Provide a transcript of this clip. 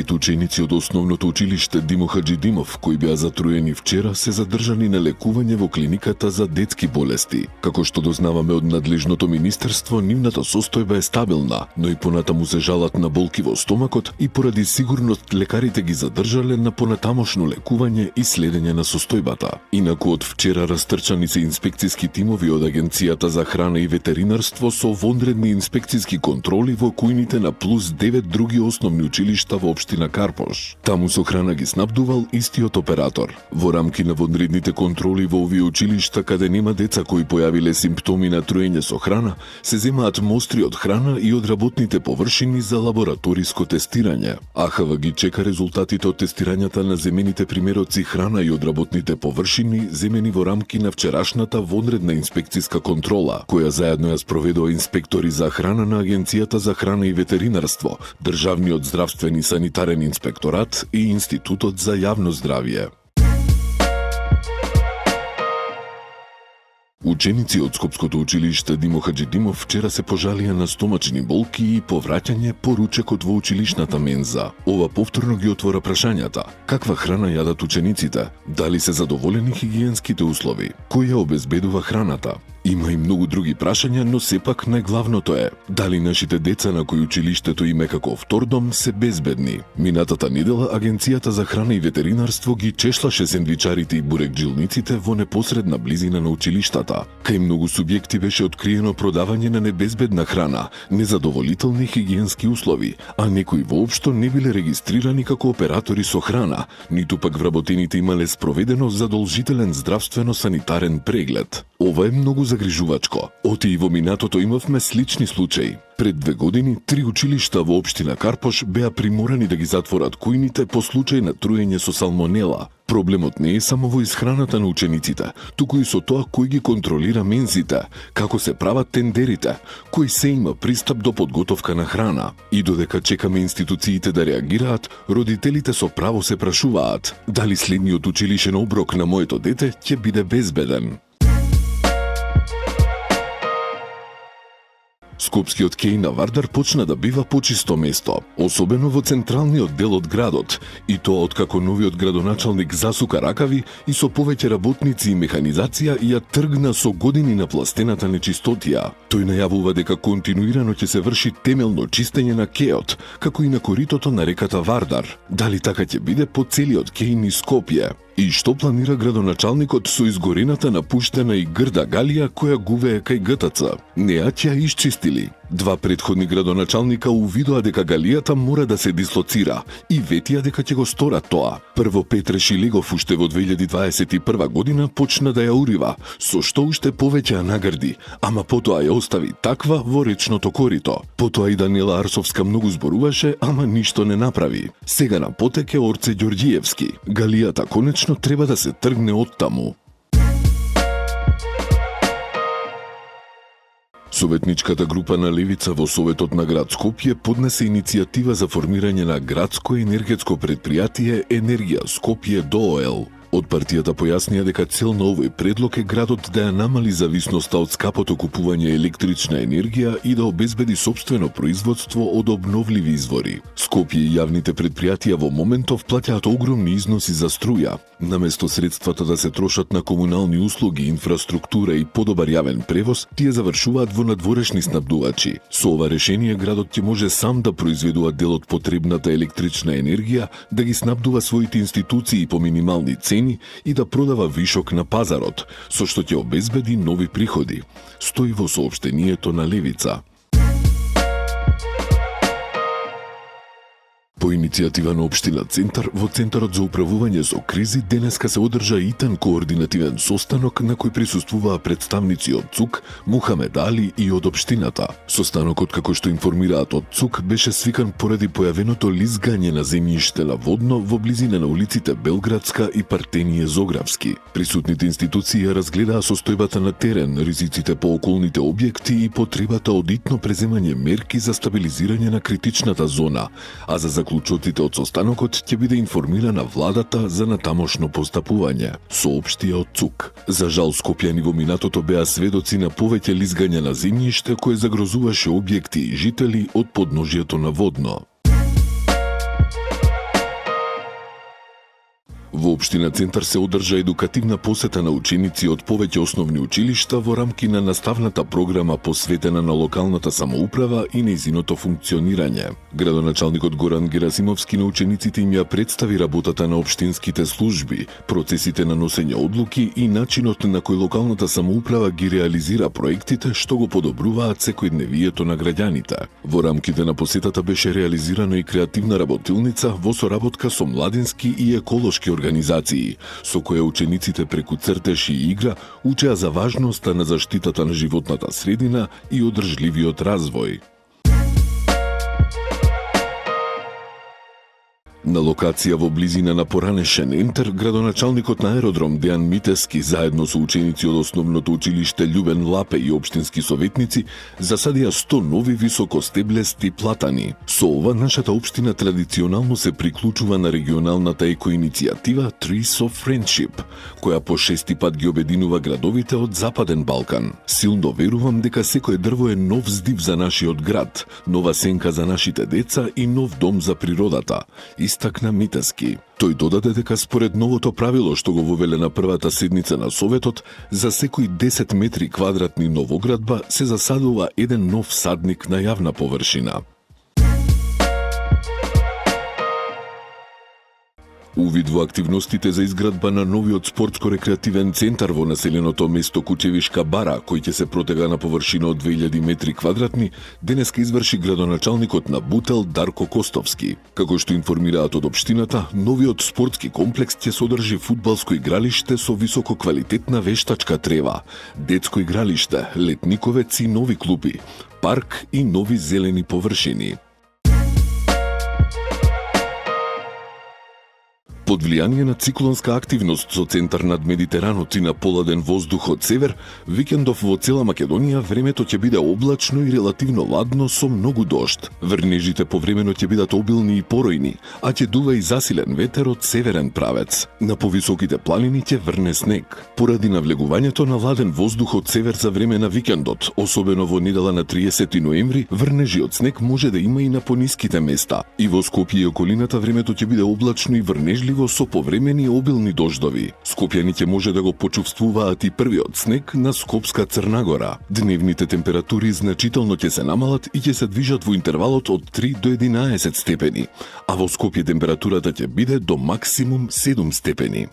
5 ученици од основното училиште Димо Хаджидимов, кои беа затруени вчера, се задржани на лекување во клиниката за детски болести. Како што дознаваме од надлежното министерство, нивната состојба е стабилна, но и понатаму се жалат на болки во стомакот и поради сигурност лекарите ги задржале на понатамошно лекување и следење на состојбата. Инаку од вчера растрчани се инспекциски тимови од Агенцијата за храна и ветеринарство со вонредни инспекциски контроли во кујните на плюс 9 други основни училишта во општина Карпош. Таму со храна ги снабдувал истиот оператор. Во рамки на вонредните контроли во овие училишта каде нема деца кои појавиле симптоми на труење со храна, се земаат мостри од храна и од работните површини за лабораториско тестирање. АХВ ги чека резултатите од тестирањата на земените примероци храна и од работните површини земени во рамки на вчерашната вонредна инспекциска контрола, која заедно ја спроведува инспектори за храна на Агенцијата за храна и ветеринарство, Државниот здравствен и санитарен инспекторат и Институтот за јавно здравје. Ученици од Скопското училиште Димо Хаджидимов вчера се пожалија на стомачни болки и повраќање по ручекот во училишната менза. Ова повторно ги отвора прашањата: каква храна јадат учениците? Дали се задоволени хигиенските услови? Кој ја обезбедува храната? Има и многу други прашања, но сепак најглавното е дали нашите деца на кои училиштето им е како втор дом се безбедни. Минатата недела Агенцијата за храна и ветеринарство ги чешлаше сендвичарите и бурекджилниците во непосредна близина на училиштата. Кај многу субјекти беше откриено продавање на небезбедна храна, незадоволителни хигиенски услови, а некои воопшто не биле регистрирани како оператори со храна, ниту пак вработените имале спроведено задолжителен здравствено-санитарен преглед. Ова е многу загрижувачко. Оти и во минатото имавме слични случаи. Пред 2 години 3 училишта во општина Карпош беа приморани да ги затворат кујните по случај на труење со салмонела. Проблемот не е само во исхраната на учениците, туку и со тоа кој ги контролира мензите, како се прават тендерите, кој се има пристап до подготовка на храна. И додека чекаме институциите да реагираат, родителите со право се прашуваат дали следниот училишен оброк на моето дете ќе биде безбеден. Скопскиот кеј на Вардар почна да бива почисто место, особено во централниот дел од градот, и тоа откако новиот градоначалник засука ракави и со повеќе работници и механизација ја тргна со години на пластената нечистотија. Тој најавува дека континуирано ќе се врши темелно чистење на кејот, како и на коритото на реката Вардар. Дали така ќе биде по целиот кеј низ Скопје? И што планира градоначалникот со изгорената, напуштена и грда галија која гувее кај ГТЦ? Неа ќе ја исчистили. 2 претходни градоначалника увидоа дека галијата мора да се дислоцира и ветија дека ќе го сторат тоа. Прво Петре Шилегов уште во 2021 година почна да ја урива, со што уште повеќе ја нагрди, ама потоа ја остави таква во речното корито. Потоа и Даниела Арсовска многу зборуваше, ама ништо не направи. Сега на потек е Орце Ѓорѓиевски. Галијата конечно треба да се тргне од таму. Советничката група на Левица во Советот на град Скопје поднесе иницијатива за формирање на градско енергетско предпријатие Енергија Скопје ДООЛ. Од партијата појаснија дека цел на овој предлог е градот да ја намали зависноста од скапото купување електрична енергија и да обезбеди сопствено производство од обновливи извори. Скопје и јавните предпријатија во моментов плаќаат огромни износи за струја. Наместо средствата да се трошат на комунални услуги, инфраструктура и подобар јавен превоз, тие завршуваат во надворешни снабдувачи. Со ова решение градот ќе може сам да произведува дел од потребната електрична енергија, да ги снабдува своите институции по минимални цени и да продава вишок на пазарот, со што ќе обезбеди нови приходи, стои во соопштението на Левица. По иницијатива на Општина Центар, во Центарот за управување со кризи денеска се одржа итен координативен состанок на кој присуствуваа представници од ЦУК, Мухамед Али и од Општината. Состанокот, како што информираат од ЦУК, беше свикан поради појавеното лизгање на земјиште на водно во близина на улиците Белградска и Партенije Zogravski. Присутните институции ја разгледаа состојбата на терен, ризиците по околните објекти и потребата од итно преземање мерки за стабилизирање на критичната зона, а за заклучоците од состанокот ќе биде информирана владата за натамошно постапување, соопштија од ЦУК. За жал, скопјани во минатото беа сведоци на повеќе лизгање на земјиште кое загрозуваше објекти и жители од подножјето на водно. Во општина Центар се одржа едукативна посета на ученици од повеќе основни училишта во рамки на наставната програма посветена на локалната самоуправа и нејзиното функционирање. Градоначалникот Горан Герасимовски на учениците им ја представи работата на општинските служби, процесите на носење одлуки и начинот на кој локалната самоуправа ги реализира проектите што го подобруваат секојдневието на граѓаните. Во рамките на посетата беше реализирана и креативна работилница во соработка со младински и еколошки организации, со која учениците преку цртеж и игра учеа за важноста на заштитата на животната средина и одржливиот развој. На локација во близина на поранешен Ентер, градоначалникот на аеродром Дејан Митески заедно со ученици од основното училиште Љубен Лапе и општински советници засадија 100 нови високостеблести платани. Со ова нашата општина традиционално се приклучува на регионалната екоиницијатива Trees of Friendship, која по 6-ти пат ги обединува градовите од Западен Балкан. Силно верувам дека секое дрво е нов здив за нашиот град, нова сенка за нашите деца и нов дом за природата, истакна Митески. Тој додаде дека според новото правило што го вовеле на првата седница на Советот, за секои 10 метри квадратни новоградба се засадува еден нов садник на јавна површина. Увид во активностите за изградба на новиот спортско-рекреативен центар во населеното место Кучевишка бара, кој ќе се протега на површина од 2000 метри квадратни, денеска изврши градоначалникот на Бутел Дарко Костовски. Како што информираат од општината, новиот спортски комплекс ќе содржи фудбалско игралиште со висококвалитетна вештачка трева, детско игралиште, летниковец и нови клупи, парк и нови зелени површини. Под влијание на циклонска активност со центар над Медитеранот и на поладен воздух од север, викендов во цела Македонија времето ќе биде облачно и релативно ладно со многу дожд. Врнежите повремено ќе бидат обилни и поројни, а ќе дува и засилен ветер од северен правец. На повисоките планини ќе врне снег. Поради навлегувањето на ладен воздух од север за време на викендот, особено во недела на 30 ноември, врнежи од снег може да има и на пониските места. И во Скопје и околината времето ќе биде облачно и врнежливо со повремени обилни дождови. Скопјани ќе може да го почувствуваат и првиот снег на Скопска Црнагора. Дневните температури значително ќе се намалат и ќе се движат во интервалот од 3 до 11 степени, а во Скопје температурата ќе биде до максимум 7 степени.